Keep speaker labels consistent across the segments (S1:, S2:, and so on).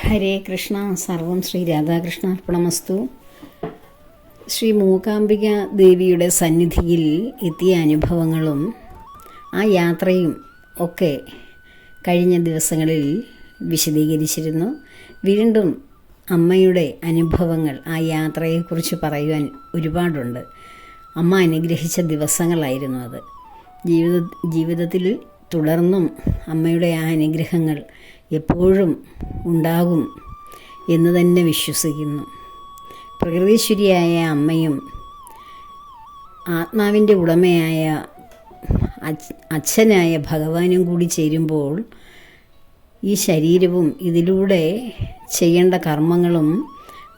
S1: ഹരേ കൃഷ്ണ. സർവം ശ്രീ രാധാകൃഷ്ണാർപ്പണമസ്തു. ശ്രീ മൂകാംബിക ദേവിയുടെ സന്നിധിയിൽ എത്തിയ അനുഭവങ്ങളും ആ യാത്രയും ഒക്കെ കഴിഞ്ഞ ദിവസങ്ങളിൽ വിശദീകരിച്ചിരുന്നു. വീണ്ടും അമ്മയുടെ അനുഭവങ്ങൾ, ആ യാത്രയെക്കുറിച്ച് പറയുവാൻ ഒരുപാടുണ്ട്. അമ്മ അനുഗ്രഹിച്ച ദിവസങ്ങളായിരുന്നു അത്. ജീവിതത്തിൽ തുടർന്നും അമ്മയുടെ ആ അനുഗ്രഹങ്ങൾ എപ്പോഴും ഉണ്ടാകും എന്ന് തന്നെ വിശ്വസിക്കുന്നു. പ്രകൃതീശ്വരിയായ അമ്മയും ആത്മാവിൻ്റെ ഉടമയായ അച്ഛനായ ഭഗവാനും കൂടി ചേരുമ്പോൾ ഈ ശരീരവും ഇതിലൂടെ ചെയ്യേണ്ട കർമ്മങ്ങളും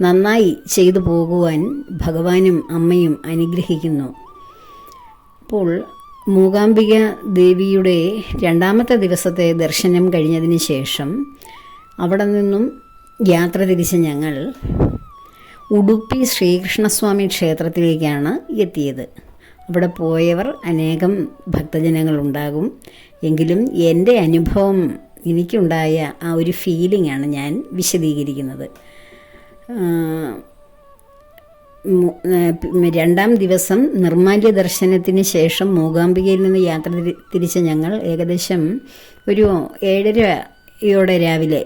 S1: നന്നായി ചെയ്തു പോകുവാൻ ഭഗവാനും അമ്മയും അനുഗ്രഹിക്കുന്നു. അപ്പോൾ മൂകാംബിക ദേവിയുടെ രണ്ടാമത്തെ ദിവസത്തെ ദർശനം കഴിഞ്ഞതിന് ശേഷം അവിടെ നിന്നും യാത്ര തിരിച്ച് ഞങ്ങൾ ഉടുപ്പി ശ്രീകൃഷ്ണസ്വാമി ക്ഷേത്രത്തിലേക്കാണ് എത്തിയത്. അവിടെ പോയവർ അനേകം ഭക്തജനങ്ങളുണ്ടാകും. എങ്കിലും എൻ്റെ അനുഭവം, എനിക്കുണ്ടായ ആ ഒരു ഫീലിംഗാണ് ഞാൻ വിശദീകരിക്കുന്നത്. രണ്ടാം ദിവസം നിർമ്മാല്യ ദർശനത്തിന് ശേഷം മൂകാംബികയിൽ നിന്ന് യാത്ര തിരിച്ച ഞങ്ങൾ ഏകദേശം ഒരു 7:30 രാവിലെ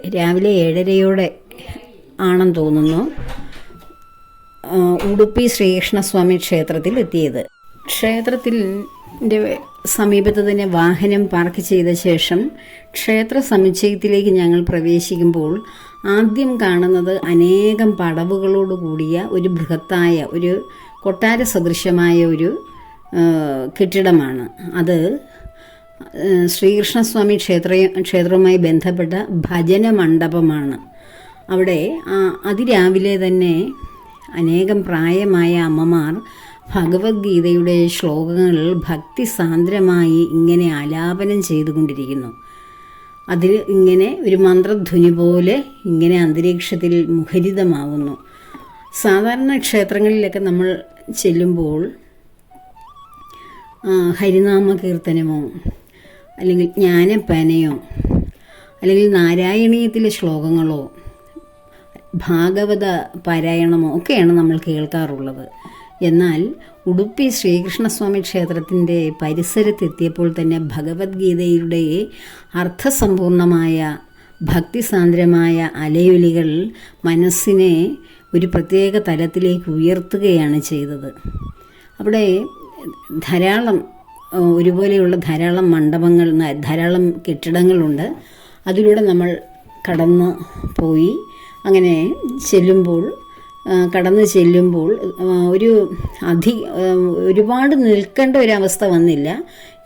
S1: 7:30 ആണെന്ന് തോന്നുന്നു ഉടുപ്പി ശ്രീകൃഷ്ണസ്വാമി ക്ഷേത്രത്തിൽ എത്തിയത്. ക്ഷേത്രത്തിൻ്റെ സമീപത്ത് തന്നെ വാഹനം പാർക്ക് ചെയ്ത ശേഷം ക്ഷേത്ര സമുച്ചയത്തിലേക്ക് ഞങ്ങൾ പ്രവേശിക്കുമ്പോൾ ആദ്യം കാണുന്നത് അനേകം പടവുകളോട് കൂടിയ ഒരു ബൃഹത്തായ ഒരു കൊട്ടാര സദൃശമായ ഒരു കെട്ടിടമാണ്. അത് ശ്രീകൃഷ്ണസ്വാമി ക്ഷേത്രവുമായി ബന്ധപ്പെട്ട ഭജന മണ്ഡപമാണ്. അവിടെ അതിരാവിലെ തന്നെ അനേകം പ്രായമായ അമ്മമാർ ഭഗവത്ഗീതയുടെ ശ്ലോകങ്ങൾ ഭക്തിസാന്ദ്രമായി ഇങ്ങനെ ആലാപനം ചെയ്തുകൊണ്ടിരിക്കുന്നു. അതിൽ ഇങ്ങനെ ഒരു മന്ത്രധ്വനി പോലെ ഇങ്ങനെ അന്തരീക്ഷത്തിൽ മുഖരിതമാവുന്നു. സാധാരണ ക്ഷേത്രങ്ങളിലൊക്കെ നമ്മൾ ചെല്ലുമ്പോൾ ഹരിനാമ കീർത്തനമോ അല്ലെങ്കിൽ ജ്ഞാനപ്പാനയോ അല്ലെങ്കിൽ നാരായണീയത്തിലെ ശ്ലോകങ്ങളോ ഭാഗവത പാരായണമോ ഒക്കെയാണ് നമ്മൾ കേൾക്കാറുള്ളത്. എന്നാൽ ഉടുപ്പി ശ്രീകൃഷ്ണസ്വാമി ക്ഷേത്രത്തിൻ്റെ പരിസരത്തെത്തിയപ്പോൾ തന്നെ ഭഗവത്ഗീതയുടെ അർത്ഥസമ്പൂർണമായ ഭക്തിസാന്ദ്രമായ അലയൊലികൾ മനസ്സിനെ ഒരു പ്രത്യേക തലത്തിലേക്ക് ഉയർത്തുകയാണ് ചെയ്തത്. അവിടെ ഒരുപോലെയുള്ള ധാരാളം മണ്ഡപങ്ങൾ, ധാരാളം കെട്ടിടങ്ങളുണ്ട്. അതിലൂടെ നമ്മൾ കടന്നു പോയി. അങ്ങനെ കടന്നു ചെല്ലുമ്പോൾ ഒരുപാട് നിൽക്കേണ്ട ഒരവസ്ഥ വന്നില്ല.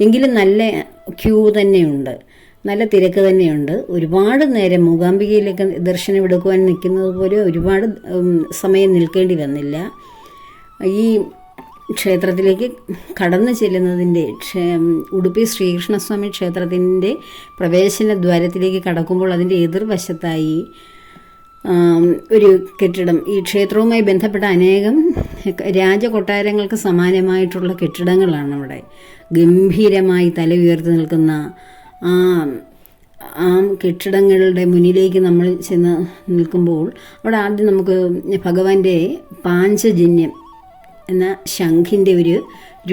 S1: എങ്കിലും നല്ല ക്യൂ തന്നെയുണ്ട്, നല്ല തിരക്ക് തന്നെയുണ്ട്. ഒരുപാട് നേരം മൂകാംബികയിലേക്ക് ദർശനം എടുക്കുവാൻ നിൽക്കുന്നത് പോലെ ഒരുപാട് സമയം നിൽക്കേണ്ടി വന്നില്ല. ഈ ക്ഷേത്രത്തിലേക്ക് കടന്നു ചെല്ലുന്നതിൻ്റെ ഉടുപ്പി ശ്രീകൃഷ്ണസ്വാമി ക്ഷേത്രത്തിൻ്റെ പ്രവേശന ദ്വാരത്തിലേക്ക് കടക്കുമ്പോൾ അതിൻ്റെ എതിർവശത്തായി ഒരു കെട്ടിടം, ഈ ക്ഷേത്രവുമായി ബന്ധപ്പെട്ട അനേകം രാജകൊട്ടാരങ്ങൾക്ക് സമാനമായിട്ടുള്ള കെട്ടിടങ്ങളാണ് അവിടെ. ഗംഭീരമായി തല ഉയർത്തി നിൽക്കുന്ന ആ കെട്ടിടങ്ങളുടെ മുന്നിലേക്ക് നമ്മൾ ചെന്ന് നിൽക്കുമ്പോൾ അവിടെ ആദ്യം നമുക്ക് ഭഗവാന്റെ പാഞ്ചജന്യം എന്ന ശംഖിൻ്റെ ഒരു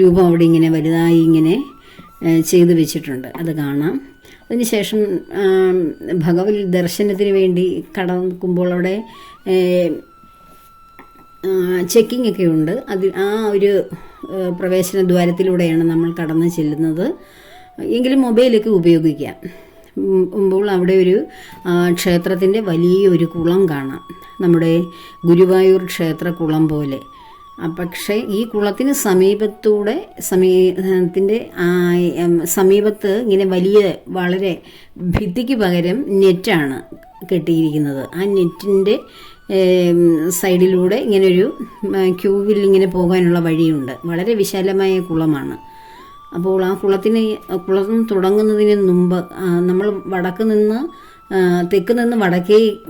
S1: രൂപം അവിടെ ഇങ്ങനെ വലുതായി ഇങ്ങനെ ചെയ്തു വെച്ചിട്ടുണ്ട്. അത് കാണാം. അതിനുശേഷം ഭഗവത് ദർശനത്തിന് വേണ്ടി കടക്കുമ്പോൾ അവിടെ ചെക്കിംഗ് ഒക്കെ ഉണ്ട്. ആ ഒരു പ്രവേശന ദ്വാരത്തിലൂടെയാണ് നമ്മൾ കടന്നു ചെല്ലുന്നത്. എങ്കിലും മൊബൈലൊക്കെ ഉപയോഗിക്കാം. അവിടെ ഒരു ക്ഷേത്രത്തിൻ്റെ വലിയൊരു കുളം കാണാം, നമ്മുടെ ഗുരുവായൂർ ക്ഷേത്ര കുളം പോലെ. പക്ഷേ ഈ കുളത്തിന് സമീപത്ത് ഇങ്ങനെ വളരെ ഭിത്തിക്ക് പകരം നെറ്റാണ് കെട്ടിയിരിക്കുന്നത്. ആ നെറ്റിൻ്റെ സൈഡിലൂടെ ഇങ്ങനൊരു ക്യൂവിൽ ഇങ്ങനെ പോകാനുള്ള വഴിയുണ്ട്. വളരെ വിശാലമായ കുളമാണ്. അപ്പോൾ ആ കുളം തുടങ്ങുന്നതിന് മുമ്പ് നമ്മൾ തെക്ക് നിന്ന്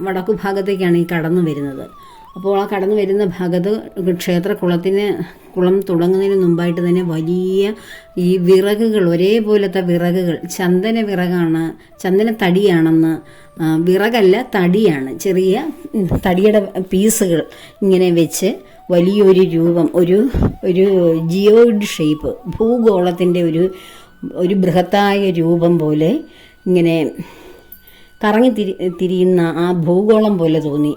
S1: വടക്കു ഭാഗത്തേക്കാണ് ഈ കടന്നു വരുന്നത്. അപ്പോൾ ആ കടന്നു വരുന്ന ഭാഗത്ത് കുളം തുടങ്ങുന്നതിന് മുമ്പായിട്ട് തന്നെ വലിയ ഈ വിറകുകൾ, ഒരേപോലത്തെ വിറകുകൾ, ചന്ദന തടിയാണെന്ന്, വിറകല്ല തടിയാണ്, ചെറിയ തടിയുടെ പീസുകൾ ഇങ്ങനെ വെച്ച് വലിയൊരു രൂപം, ഒരു ജിയോയിഡ് ഷേപ്പ്, ഭൂഗോളത്തിൻ്റെ ഒരു ബൃഹത്തായ രൂപം പോലെ ഇങ്ങനെ കറങ്ങി തിരിയുന്ന ആ ഭൂഗോളം പോലെ തോന്നി.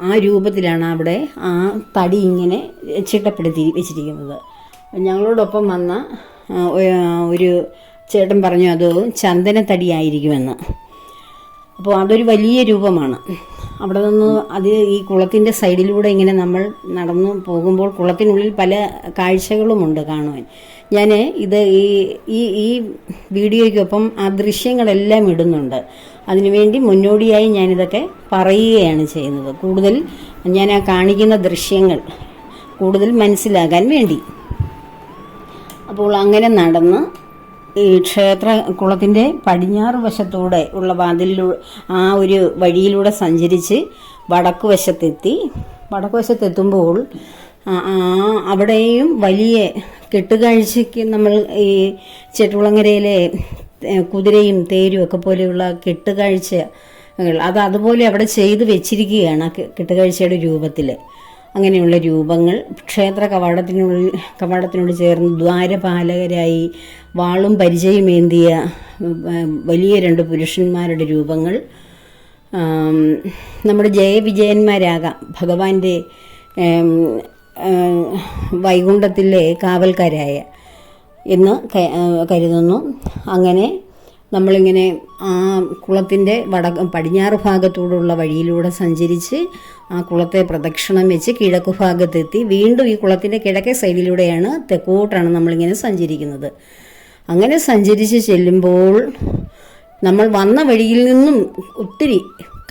S1: ആ രൂപത്തിലാണ് അവിടെ ആ തടി ഇങ്ങനെ ചിട്ടപ്പെടുത്തി വെച്ചിരിക്കുന്നത്. ഞങ്ങളോടൊപ്പം വന്ന ഒരു ചേട്ടൻ പറഞ്ഞു അത് ചന്ദനത്തടിയായിരിക്കുമെന്ന്. അപ്പോൾ അതൊരു വലിയ രൂപമാണ്. അവിടെ നിന്ന് ഈ കുളത്തിൻ്റെ സൈഡിലൂടെ ഇങ്ങനെ നമ്മൾ നടന്നു പോകുമ്പോൾ കുളത്തിനുള്ളിൽ പല കാഴ്ചകളുമുണ്ട് കാണുവാൻ. ഞാൻ ഈ വീഡിയോയ്ക്കൊപ്പം ആ ദൃശ്യങ്ങളെല്ലാം ഇടുന്നുണ്ട്. അതിനുവേണ്ടി മുന്നോടിയായി ഞാനിതൊക്കെ പറയുകയാണ് ചെയ്യുന്നത്. കൂടുതൽ ഞാൻ ആ കാണിക്കുന്ന ദൃശ്യങ്ങൾ കൂടുതൽ മനസ്സിലാകാൻ വേണ്ടി. അപ്പോൾ അങ്ങനെ നടന്ന് ഈ കുളത്തിൻ്റെ പടിഞ്ഞാറ് വശത്തൂടെ ഉള്ള ആ ഒരു വഴിയിലൂടെ സഞ്ചരിച്ച് വടക്കുവശത്തെത്തുമ്പോൾ അവിടെയും വലിയ കെട്ടുകാഴ്ചയ്ക്ക് നമ്മൾ ഈ ചെട്ടുകുളങ്ങരയിലെ കുതിരയും തേരും ഒക്കെ പോലെയുള്ള കെട്ടുകാഴ്ചകൾ അതുപോലെ അവിടെ ചെയ്തു വെച്ചിരിക്കുകയാണ്. ആ കെട്ടുകാഴ്ചയുടെ രൂപത്തിൽ അങ്ങനെയുള്ള രൂപങ്ങൾ ക്ഷേത്ര കവാടത്തിനോട് ചേർന്ന് ദ്വാരപാലകരായി വാളും പരിചയമേന്തിയ വലിയ 2 പുരുഷന്മാരുടെ രൂപങ്ങൾ നമ്മുടെ ജയവിജയന്മാരാകാം, ഭഗവാന്റെ വൈകുണ്ഠത്തിലെ കാവൽക്കാരായ എന്ന് കരുതുന്നു. അങ്ങനെ നമ്മളിങ്ങനെ ആ കുളത്തിൻ്റെ പടിഞ്ഞാറ് ഭാഗത്തൂടെയുള്ള വഴിയിലൂടെ സഞ്ചരിച്ച് ആ കുളത്തെ പ്രദക്ഷിണം വെച്ച് കിഴക്ക് ഭാഗത്തെത്തി വീണ്ടും ഈ കുളത്തിൻ്റെ കിഴക്കേ സൈഡിലൂടെയാണ് തെക്കോട്ടാണ് നമ്മളിങ്ങനെ സഞ്ചരിക്കുന്നത്. അങ്ങനെ സഞ്ചരിച്ച് ചെല്ലുമ്പോൾ നമ്മൾ വന്ന വഴിയിൽ നിന്നും ഒത്തിരി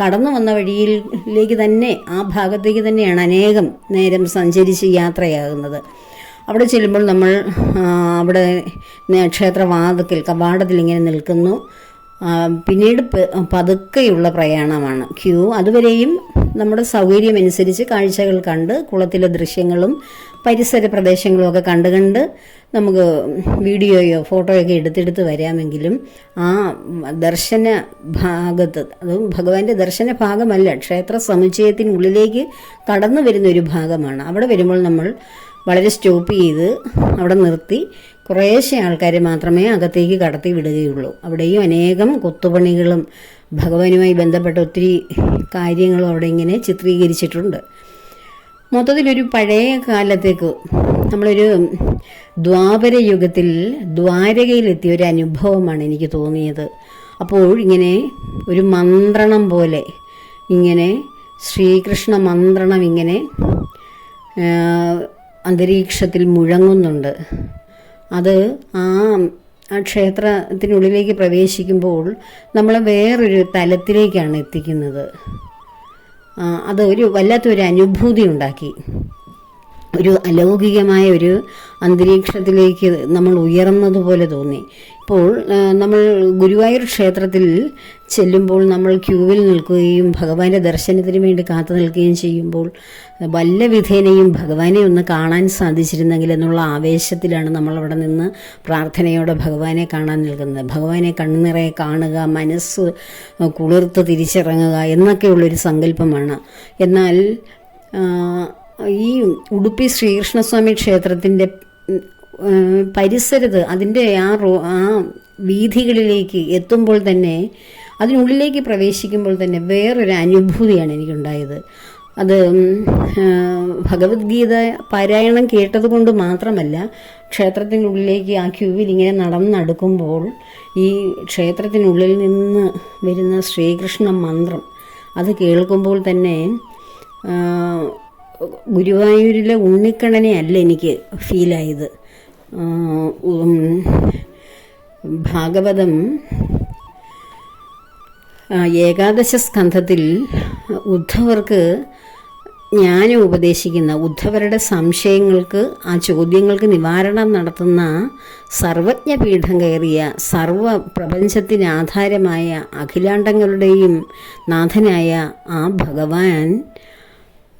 S1: കടന്നു വന്ന വഴിയിലേക്ക് തന്നെ ആ ഭാഗത്തേക്ക് തന്നെയാണ് അനേകം നേരം സഞ്ചരിച്ച് യാത്രയാകുന്നത്. അവിടെ ചെല്ലുമ്പോൾ നമ്മൾ അവിടെ ക്ഷേത്രവാതിൽക്കൽ കവാടത്തിൽ ഇങ്ങനെ നിൽക്കുന്നു. പിന്നീട് പതുക്കെയുള്ള പ്രയാണമാണ്, ക്യൂ. അതുവരെയും നമ്മുടെ സൗകര്യമനുസരിച്ച് കാഴ്ചകൾ കണ്ട് കുളത്തിലെ ദൃശ്യങ്ങളും പരിസര പ്രദേശങ്ങളും ഒക്കെ കണ്ട് നമുക്ക് വീഡിയോയോ ഫോട്ടോയൊക്കെ എടുത്തെടുത്ത് വരാമെങ്കിലും ആ ദർശന ഭാഗത്ത്, അതും ഭഗവാന്റെ ദർശന ഭാഗമല്ല, ക്ഷേത്ര സമുച്ചയത്തിനുള്ളിലേക്ക് കടന്നു വരുന്ന ഒരു ഭാഗമാണ്. അവിടെ വരുമ്പോൾ നമ്മൾ വളരെ സ്റ്റോപ്പ് ചെയ്ത് അവിടെ നിർത്തി കുറേശ്ശെ ആൾക്കാരെ മാത്രമേ അകത്തേക്ക് കടത്തി വിടുകയുള്ളൂ. അവിടെയും അനേകം കൊത്തുപണികളും ഭഗവാനുമായി ബന്ധപ്പെട്ട ഒത്തിരി കാര്യങ്ങളും അവിടെ ഇങ്ങനെ ചിത്രീകരിച്ചിട്ടുണ്ട്. മൊത്തത്തിലൊരു പഴയ കാലത്തേക്ക് നമ്മളൊരു ദ്വാപര യുഗത്തിൽ ദ്വാരകയിലെത്തിയ ഒരു അനുഭവമാണ് എനിക്ക് തോന്നിയത്. അപ്പോൾ ഇങ്ങനെ ഒരു മന്ത്രണം പോലെ ഇങ്ങനെ ശ്രീകൃഷ്ണ മന്ത്രണം ഇങ്ങനെ അന്തരീക്ഷത്തിൽ മുഴങ്ങുന്നുണ്ട്. അത് ആ ക്ഷേത്രത്തിനുള്ളിലേക്ക് പ്രവേശിക്കുമ്പോൾ നമ്മളെ വേറൊരു തലത്തിലേക്കാണ് എത്തിക്കുന്നത്. അത് വല്ലാത്തൊരു അനുഭൂതി ഉണ്ടാക്കി. ഒരു അലൗകികമായ ഒരു അന്തരീക്ഷത്തിലേക്ക് നമ്മൾ ഉയർന്നതുപോലെ തോന്നി. ഇപ്പോൾ നമ്മൾ ഗുരുവായൂർ ക്ഷേത്രത്തിൽ ചെല്ലുമ്പോൾ നമ്മൾ ക്യൂവിൽ നിൽക്കുകയും ഭഗവാന്റെ ദർശനത്തിന് വേണ്ടി കാത്തു നിൽക്കുകയും ചെയ്യുമ്പോൾ വല്ല വിധേനയും ഭഗവാനെ ഒന്ന് കാണാൻ സാധിച്ചിരുന്നെങ്കിൽ എന്നുള്ള ആവേശത്തിലാണ് നമ്മളവിടെ നിന്ന് പ്രാർത്ഥനയോടെ ഭഗവാനെ കാണാൻ നിൽക്കുന്നത്. ഭഗവാനെ കണ്ണുനിറയെ കാണുക, മനസ്സ് കുളിർത്ത് തിരിച്ചിറങ്ങുക എന്നൊക്കെയുള്ളൊരു സങ്കല്പമാണ്. എന്നാൽ ഈ ഉടുപ്പി ശ്രീകൃഷ്ണസ്വാമി ക്ഷേത്രത്തിൻ്റെ പരിസരത്ത് അതിൻ്റെ ആ വീഥികളിലേക്ക് എത്തുമ്പോൾ തന്നെ, അതിനുള്ളിലേക്ക് പ്രവേശിക്കുമ്പോൾ തന്നെ വേറൊരു അനുഭൂതിയാണ് എനിക്കുണ്ടായത്. അത് ഭഗവത്ഗീത പാരായണം കേട്ടതുകൊണ്ട് മാത്രമല്ല, ക്ഷേത്രത്തിനുള്ളിലേക്ക് ആ ക്യൂവിൽ ഇങ്ങനെ നടന്നടുക്കുമ്പോൾ ഈ ക്ഷേത്രത്തിനുള്ളിൽ നിന്ന് വരുന്ന ശ്രീകൃഷ്ണ മന്ത്രം അത് കേൾക്കുമ്പോൾ തന്നെ ഗുരുവായൂരിലെ ഉണ്ണിക്കണ്ണനെ അല്ല എനിക്ക് ഫീലായത്. ഭാഗവതം ഏകാദശ സ്കന്ധത്തിൽ ഉദ്ധവർക്ക് ജ്ഞാനം ഉപദേശിക്കുന്ന, ഉദ്ധവരുടെ സംശയങ്ങൾക്ക് ആ ചോദ്യങ്ങൾക്ക് നിവാരണം നടത്തുന്ന സർവജ്ഞപീഠം കയറിയ സർവ പ്രപഞ്ചത്തിന് ആധാരമായ അഖിലാണ്ടങ്ങളുടെയും നാഥനായ ആ ഭഗവാൻ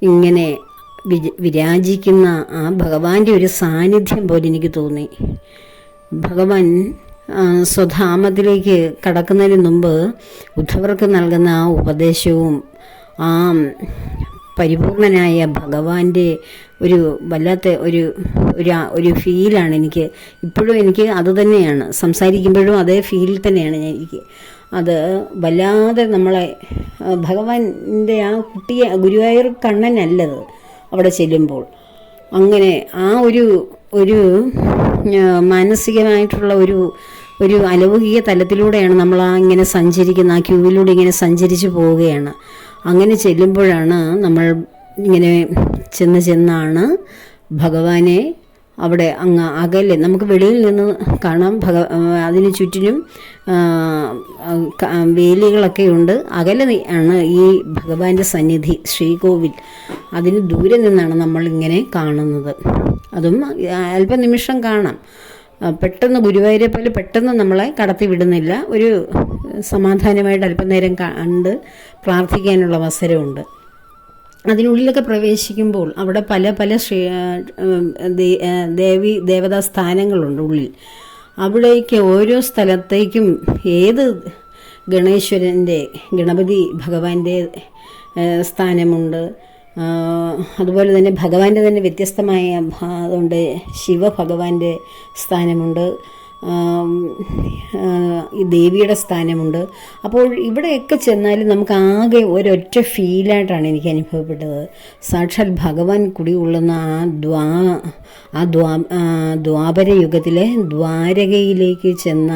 S1: ഇങ്ങനെ വിരാജിക്കുന്ന ആ ഭഗവാന്റെ ഒരു സാന്നിധ്യം പോലെ എനിക്ക് തോന്നി. ഭഗവാൻ സ്വധാമത്തിലേക്ക് കടക്കുന്നതിന് മുമ്പ് ഉദ്ധവർക്ക് നൽകുന്ന ആ ഉപദേശവും ആ പരിപൂർണനായ ഭഗവാന്റെ ഒരു വല്ലാത്ത ഒരു ഫീലാണ് എനിക്ക് ഇപ്പോഴും. എനിക്ക് അത് തന്നെയാണ്, സംസാരിക്കുമ്പോഴും അതേ ഫീൽ തന്നെയാണ് എനിക്ക്. അത് വല്ലാതെ നമ്മളെ ഭഗവാന്റെ ആ കുട്ടിയെ ഗുരുവായൂർ കണ്ണനല്ലത് അവിടെ ചെല്ലുമ്പോൾ. അങ്ങനെ ആ ഒരു മാനസികമായിട്ടുള്ള ഒരു അലൗകിക തലത്തിലൂടെയാണ് നമ്മൾ ഇങ്ങനെ സഞ്ചരിക്കുന്ന ആ ക്യൂവിലൂടെ ഇങ്ങനെ സഞ്ചരിച്ച് പോവുകയാണ്. അങ്ങനെ ചെല്ലുമ്പോഴാണ് നമ്മൾ ഇങ്ങനെ ചെന്നാണ് ഭഗവാനെ അവിടെ അങ്ങ് അകലെ നമുക്ക് വെളിയിൽ നിന്ന് കാണാം. അതിന് ചുറ്റിനും വേലികളൊക്കെ ഉണ്ട്. അകലെ ആണ് ഈ ഭഗവാന്റെ സന്നിധി, ശ്രീകോവിൽ. അതിന് ദൂരെ നിന്നാണ് നമ്മളിങ്ങനെ കാണുന്നത്. അതും അല്പനിമിഷം കാണാം. പെട്ടെന്ന് ഗുരുവായൂരെ പോലെ പെട്ടെന്ന് നമ്മളെ കടത്തി വിടുന്നില്ല. ഒരു സമാധാനമായിട്ട് അല്പനേരം കണ്ട് പ്രാർത്ഥിക്കാനുള്ള അവസരമുണ്ട്. അതിനുള്ളിലൊക്കെ പ്രവേശിക്കുമ്പോൾ അവിടെ പല ദേവതാ സ്ഥാനങ്ങളുണ്ട് ഉള്ളിൽ. അവിടേക്ക് ഓരോ സ്ഥലത്തേക്കും ഏത് ഗണപതി ഭഗവാന്റെ സ്ഥാനമുണ്ട്. അതുപോലെ തന്നെ ഭഗവാന്റെ തന്നെ വ്യത്യസ്തമായ അതുകൊണ്ട് ശിവഭഗവാന്റെ സ്ഥാനമുണ്ട്, ഈ ദേവിയുടെ സ്ഥാനമുണ്ട്. അപ്പോൾ ഇവിടെയൊക്കെ ചെന്നാലും നമുക്ക് ആകെ ഒരൊറ്റ ഫീലായിട്ടാണ് എനിക്ക് അനുഭവപ്പെട്ടത്. സാക്ഷാൽ ഭഗവാൻ കുടികൊള്ളുന്ന ദ്വാപര യുഗത്തിലെ ദ്വാരകയിലേക്ക് ചെന്ന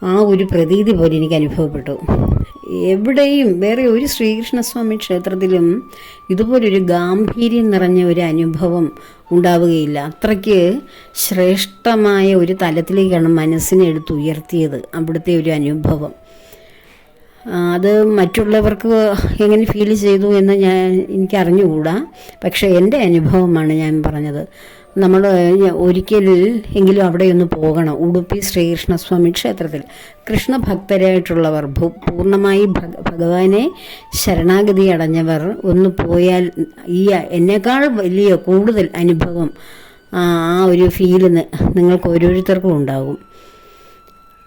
S1: ആ ഒരു പ്രതീതി പോലെ എനിക്ക് അനുഭവപ്പെട്ടു. എവിടെയും വേറെ ഒരു ശ്രീകൃഷ്ണസ്വാമി ക്ഷേത്രത്തിലും ഇതുപോലൊരു ഗാംഭീര്യം നിറഞ്ഞ ഒരു അനുഭവം ഉണ്ടാവുകയില്ല. അത്രയ്ക്ക് ശ്രേഷ്ഠമായ ഒരു തലത്തിലേക്കാണ് മനസ്സിനെ എടുത്തുയർത്തിയത് അവിടുത്തെ ഒരു അനുഭവം. അത് മറ്റുള്ളവർക്ക് എങ്ങനെ ഫീൽ ചെയ്തു എന്ന് എനിക്കറിഞ്ഞുകൂടാ. പക്ഷേ എൻ്റെ അനുഭവമാണ് ഞാൻ പറഞ്ഞത്. നമ്മൾ ഒരിക്കൽ എങ്കിലും അവിടെയൊന്ന് പോകണം. ഉടുപ്പി ശ്രീകൃഷ്ണസ്വാമി ക്ഷേത്രത്തിൽ കൃഷ്ണഭക്തരായിട്ടുള്ളവർ, പൂർണ്ണമായി ഭഗവാനെ ശരണാഗതി അടഞ്ഞവർ ഒന്ന് പോയാൽ എന്നേക്കാൾ കൂടുതൽ അനുഭവം, ആ ഒരു ഫീല് നിങ്ങൾക്ക് ഓരോരുത്തർക്കും ഉണ്ടാകും.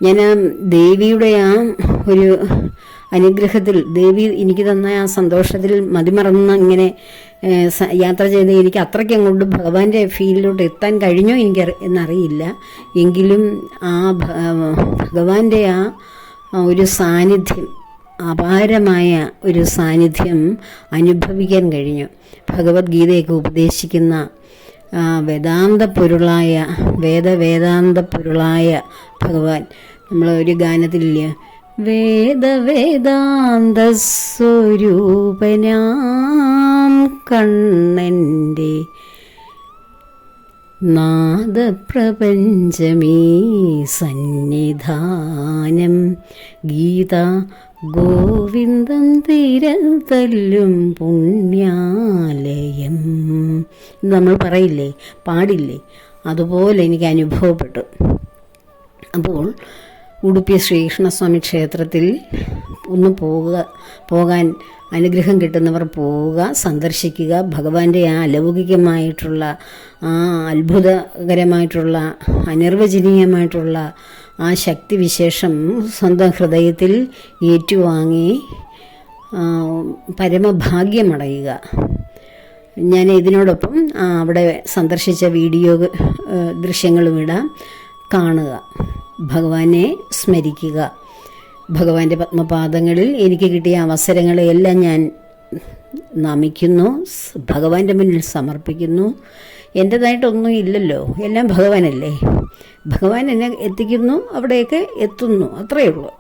S1: ഞാൻ ദേവിയുടെ ആ ഒരു അനുഗ്രഹത്തിൽ, ദേവി എനിക്ക് തന്ന ആ സന്തോഷത്തിൽ മതിമറന്ന് ഇങ്ങനെ യാത്ര ചെയ്ത് എനിക്ക് അത്രയ്ക്ക് അങ്ങോട്ട് ഭഗവാന്റെ ഫീലിലോട്ട് എത്താൻ കഴിഞ്ഞോ എന്നറിയില്ല. എങ്കിലും ആ ഭഗവാന്റെ ആ ഒരു സാന്നിധ്യം, അപാരമായ ഒരു സാന്നിധ്യം അനുഭവിക്കാൻ കഴിഞ്ഞു. ഭഗവത്ഗീതയൊക്കെ ഉപദേശിക്കുന്ന വേദാന്ത പൊരുളായ വേദാന്ത ഭഗവാൻ. നമ്മൾ ഒരു ഗാനത്തിലില്ല, വേദാന്ത സ്വരൂപനാം കണ്ണൻ്റെ നാദപ്രപഞ്ചമീ സന്നിധാനം, ഗീത ഗോവിന്ദം തിരതല്ലും പുണ്യാലയം നമ്മൾ പറയില്ലേ, പാടില്ലേ, അതുപോലെ എനിക്ക് അനുഭവപ്പെട്ടു. അപ്പോൾ ഉടുപ്പി ശ്രീകൃഷ്ണസ്വാമി ക്ഷേത്രത്തിൽ ഒന്ന് പോകാൻ അനുഗ്രഹം കിട്ടുന്നവർ പോവുക, സന്ദർശിക്കുക. ഭഗവാന്റെ ആ അലൗകികമായിട്ടുള്ള, ആ അത്ഭുതകരമായിട്ടുള്ള, അനിർവചനീയമായിട്ടുള്ള ആ ശക്തിവിശേഷം സ്വന്തം ഹൃദയത്തിൽ ഏറ്റുവാങ്ങി പരമഭാഗ്യമടയുക. ഞാൻ ഇതിനോടൊപ്പം അവിടെ സന്ദർശിച്ച വീഡിയോ ദൃശ്യങ്ങളും ഇടാം, കാണുക. ഭഗവാനെ സ്മരിക്കുക. ഭഗവാന്റെ പത്മപാദങ്ങളിൽ എനിക്ക് കിട്ടിയ അവസരങ്ങളെയെല്ലാം ഞാൻ നമിക്കുന്നു, ഭഗവാന്റെ മുന്നിൽ സമർപ്പിക്കുന്നു. എൻ്റേതായിട്ടൊന്നും ഇല്ലല്ലോ, എല്ലാം ഭഗവാനല്ലേ. ഭഗവാൻ എന്നെ എത്തിക്കുന്നു, അവിടെയൊക്കെ എത്തുന്നു, അത്രയേ ഉള്ളൂ.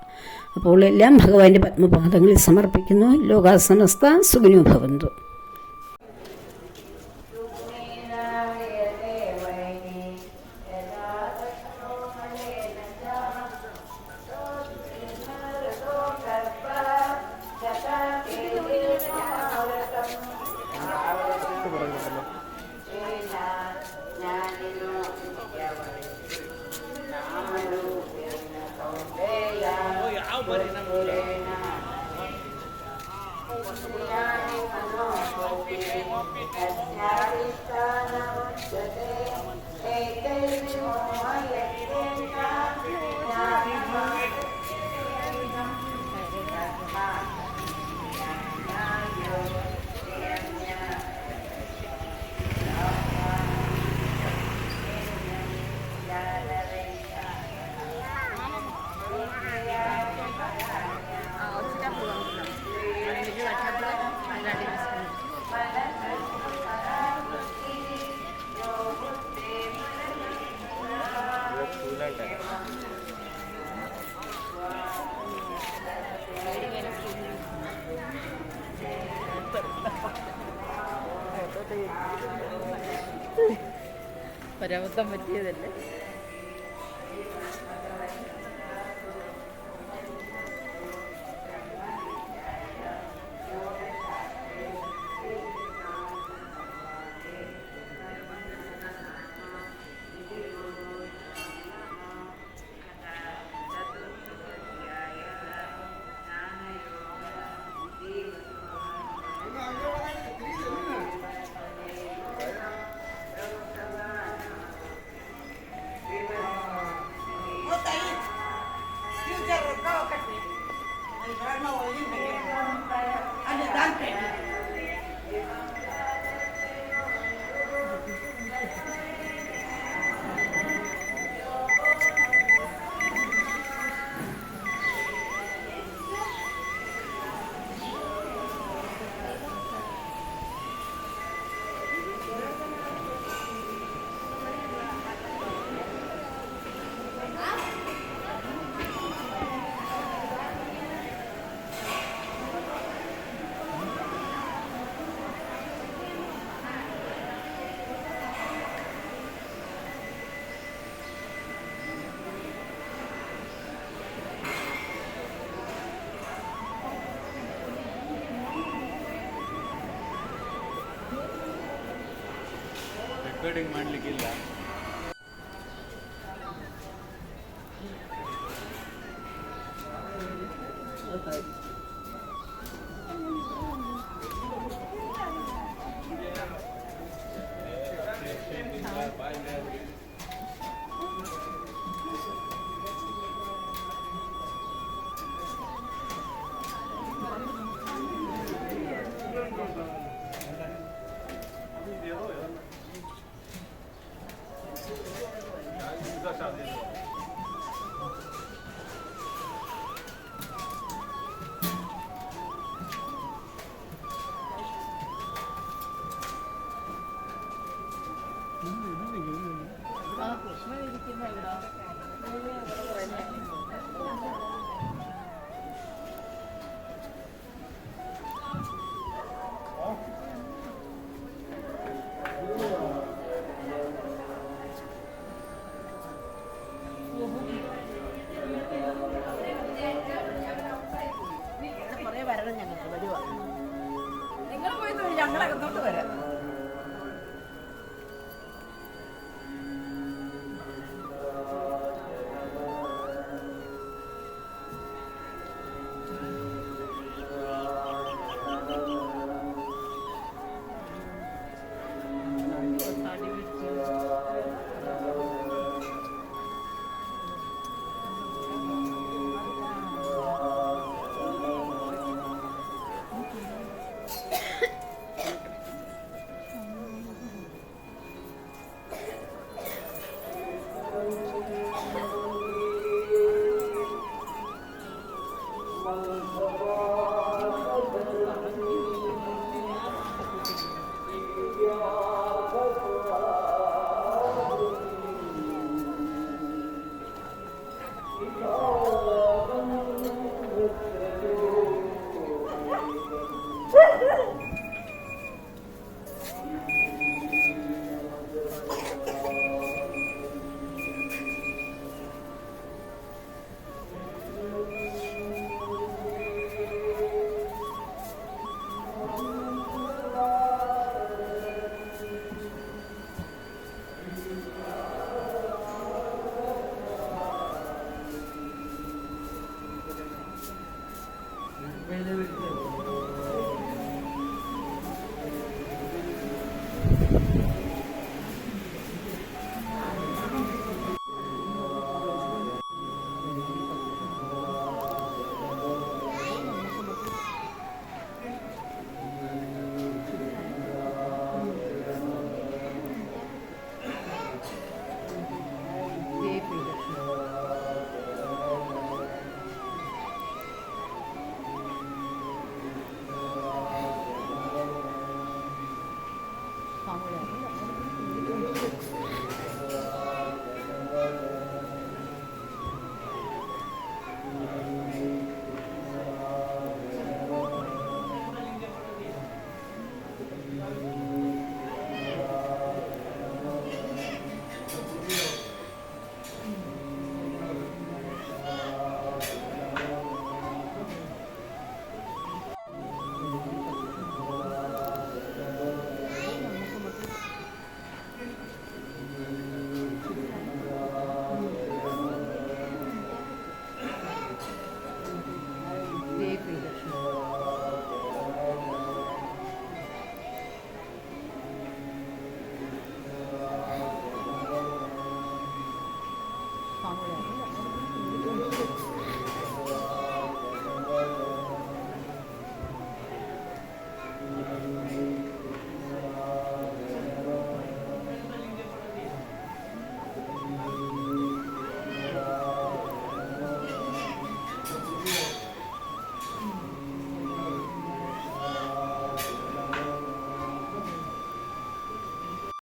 S1: അപ്പോൾ എല്ലാം ഭഗവാന്റെ പത്മപാദങ്ങളിൽ സമർപ്പിക്കുന്നു. ലോകാ സമസ്ത സുഖിനോ ഭവന്തു.
S2: ಯಾವ ಬರೀ ನಮ್ಮ ഒരബദ്ധം പറ്റിയതല്ലേ.
S3: ರೆಕಾರ್ಡಿಂಗ್ ಮಾಡಲಿಕ್ಕಿಲ್ಲ.
S2: കുറേ വരണം ഞങ്ങൾക്ക് വരുവാ. നിങ്ങൾ പോയി ഞങ്ങളകത്തോട്ട് വരാം.